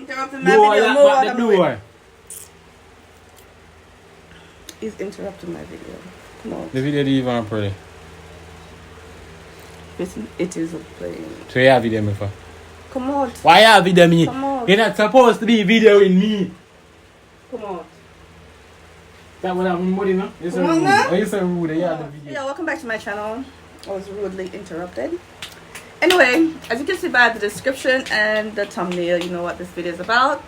interrupting my video. Move out of the way. He's interrupting my video. Come on. The video is even pretty. It is a plane. So you have video me for? Come on. Why you have video me? Come on. You're not supposed to be videoing me. Come on. That what I'm rude, no? You're so rude. Oh, you're so rude. You have the video. Yeah, welcome back to my channel. I was rudely interrupted. Anyway, as you can see by the description and the thumbnail, you know what this video is about.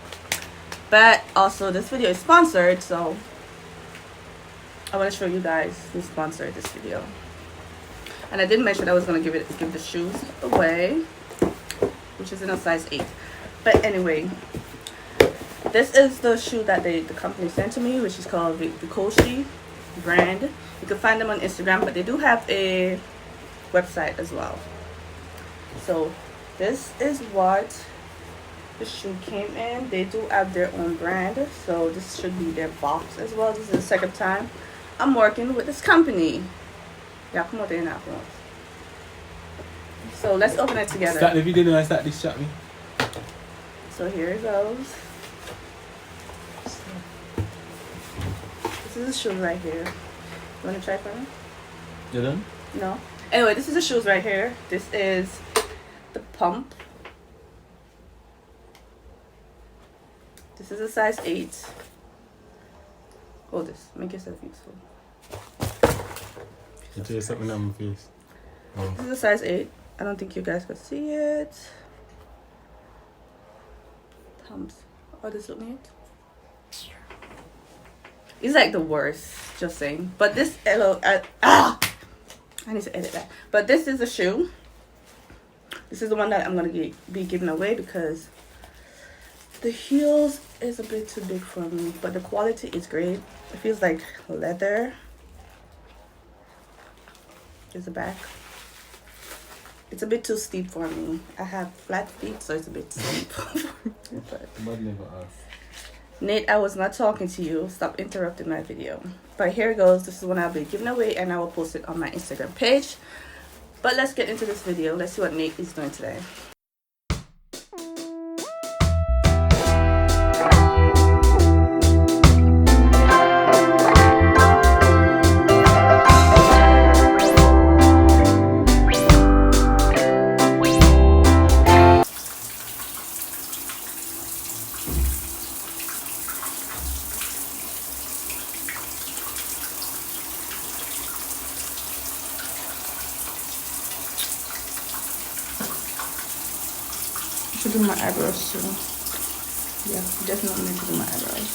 But also, this video is sponsored, so I want to show you guys who sponsored this video. And I did mention I was gonna give the shoes away, which is in a size 8. But anyway, this is the shoe that the company sent to me, which is called Vocosi brand. You can find them on Instagram, but they do have a website as well. So this is what the shoe came in. They do have their own brand, so this should be their box as well. This is the second time I'm working with this company. Yeah, come on there now. So let's open it together. Start the video and I start this shot me. So here it goes. This is the shoes right here. You want to try for me? You done? No. Anyway, this is the shoes right here. This is the pump. This is a size 8. Hold this. Make yourself useful. You tell something on my face. Oh. This is a size 8. I don't think you guys could see it. Thumbs. Oh, this look neat. It's like the worst, just saying. But this, I need to edit that. But this is a shoe. This is the one that I'm going to be giving away because the heels is a bit too big for me. But the quality is great. It feels like leather. Here's the back. It's a bit too steep for me. I have flat feet, so it's a bit steep. But Nate, I was not talking to you. Stop interrupting my video. But here it goes. This is one I'll be giving away, and I will post it on my Instagram page. But let's get into this video. Let's see what Nate is doing today. To do my eyebrows too. Yeah, definitely need to do my eyebrows.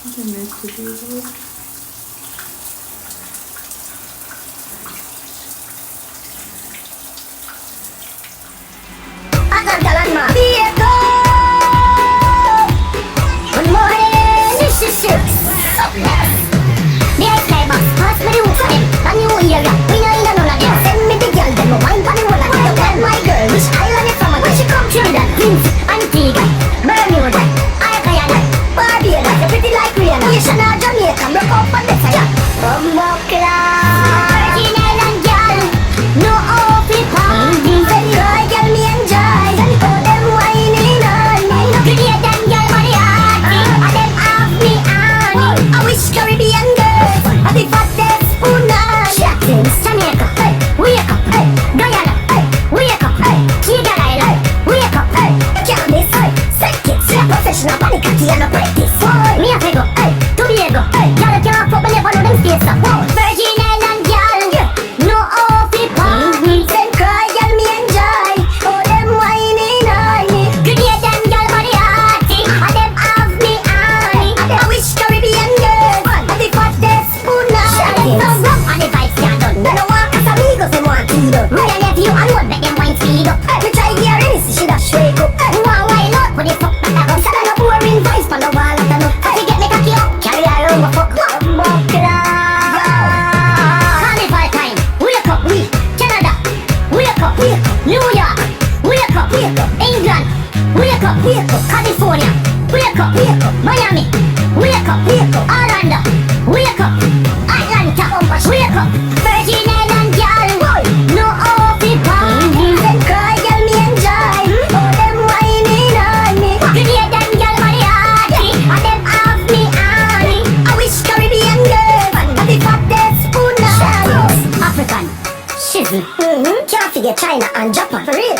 Okay, nice to do this. California, wake up, Miami, wake up, Orlando, wake up, Atlanta, wake up, Virgin Islands, shizzle. Can't forget China and Japan, for real.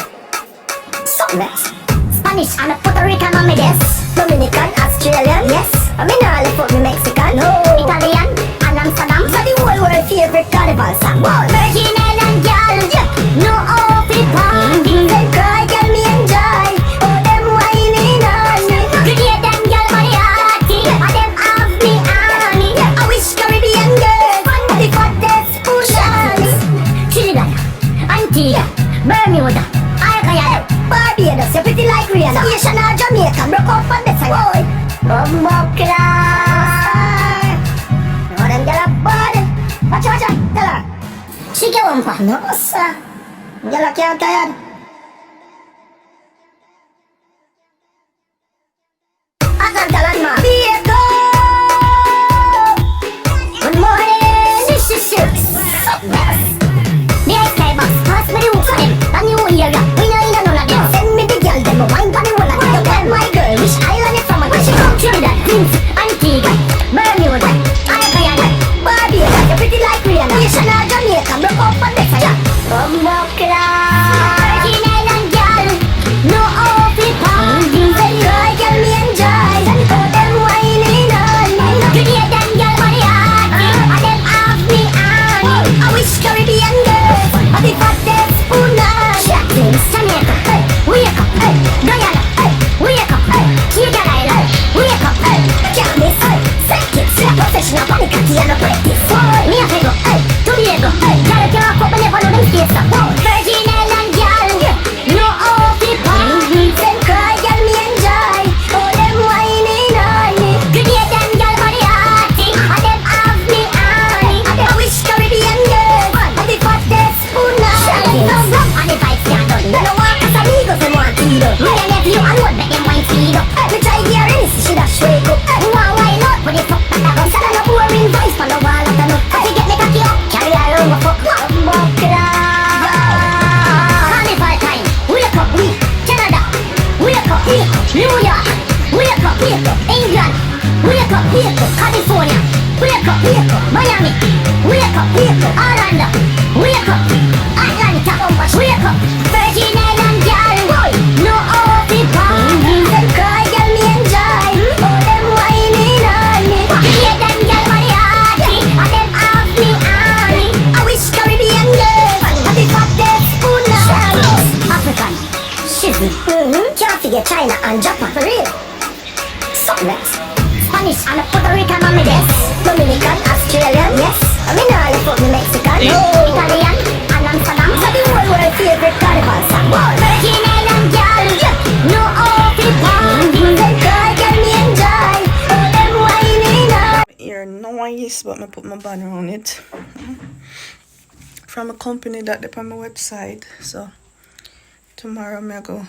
Something else. Spanish and a Puerto Rican on me desk. Dominican, Australian, yes. I mean all the fuck me Mexican, no. Italian and Amsterdam. So the whole world favorite carnival song. Wow. Virgin Island girl, yeah. No off it party. Them cry, girl me enjoy. Oh them whining on me. Grenade them girl mariachi. And them have me honey. I wish Caribbean girls the fattest ocean. Trinidad, Antigua, Bermuda, Alcayala, Barbados, you're pretty like Rihanna. Asian or Jamaica, broke up on the side. Boy, Bumbuckler. No, them get a body. Watch, tell her. She get one part. No, sir. Girl, I can't tired. Atlanta landmark. Diego. Good morning. The ice sky box, pass me the hooks of them. A new era, we know in none of them. Send me the girl, them a wine for the whole of them. Tell my girl, which island you from? When she come Trinidad, Queens, Antigua, Bermuda, Alcayala, Barbados, you're pretty like Rihanna. Asian or Jamaica, broke up on the side. Bumbuckler. Virgin Island girl, no off it party. Say cry, girl, me enjoy. Oh, them whining on me. Grenade them girl mariachi. And them have me honey. I wish Caribbean girls are the fattest oonah. Jackson, Jamaica, hey, wake up, hey, Guyana, hey, wake up, hey, Kiga Island, wake up, hey, can't miss, hey, psychic, slap professional, panic, and a practice. Me a go, hey, to Diego, hey, girl can't fuck, but never know them face up. Virgin Island girl, no off it party. Them cry, girl, me enjoy. Oh, them whining on me. Grenade them girl mariachi, and them have me honey. I wish Caribbean girls are the fattest oonah. And the vibes can't done. They don't want Casamigos, them want Tito. Me and nephew and what make them wine speed up. Me try gear in, see she dash wake up. Wow, why not? But the fuck that I go. Sell no boring voice for no wall of the note. If you get me cocky up, carry her over fuck. Bumbuckler. Carnival time, wake up we Canada, wake up we New York, wake up England, wake up California, wake up Miami, wake up Orlando, wake up Atlanta, wake up Virgin Island girl, no off it party. Them cry, girl, me enjoy. Oh, them whining on me. Hear them girl mariachi, and them have me honey. I wish Caribbean girls are the fattest oonah. African, shizzle. Can't forget China and Japan, for real. Something else. Spanish and a Puerto Rican on me desk. Dominican, Australian, yes. I mean all the fuck me Mexican, no. Italian and Amsterdam. So the whole world favorite carnival song. Virgin Island girl, no off it party. Them cry, girl, me enjoy. Oh, them whining on. Ear noise, but I put my banner on it. From a company that they on my website. So tomorrow I'm go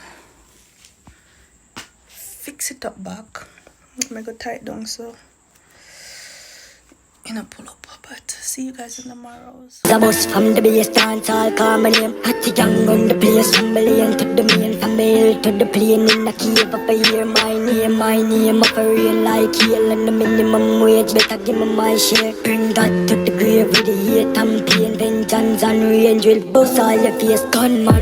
fix it up back. I'm go tie it down so pull up. But see you guys in tomorrow's. The boss from the base dance all call my name. At the young on the place from million to the main, from mail to the plane in the cave of a year. My name of a real like heel and the minimum wage. Better give me my share. Bring that to the grave with the hate and pain. Vengeance and range will bust all your face gun.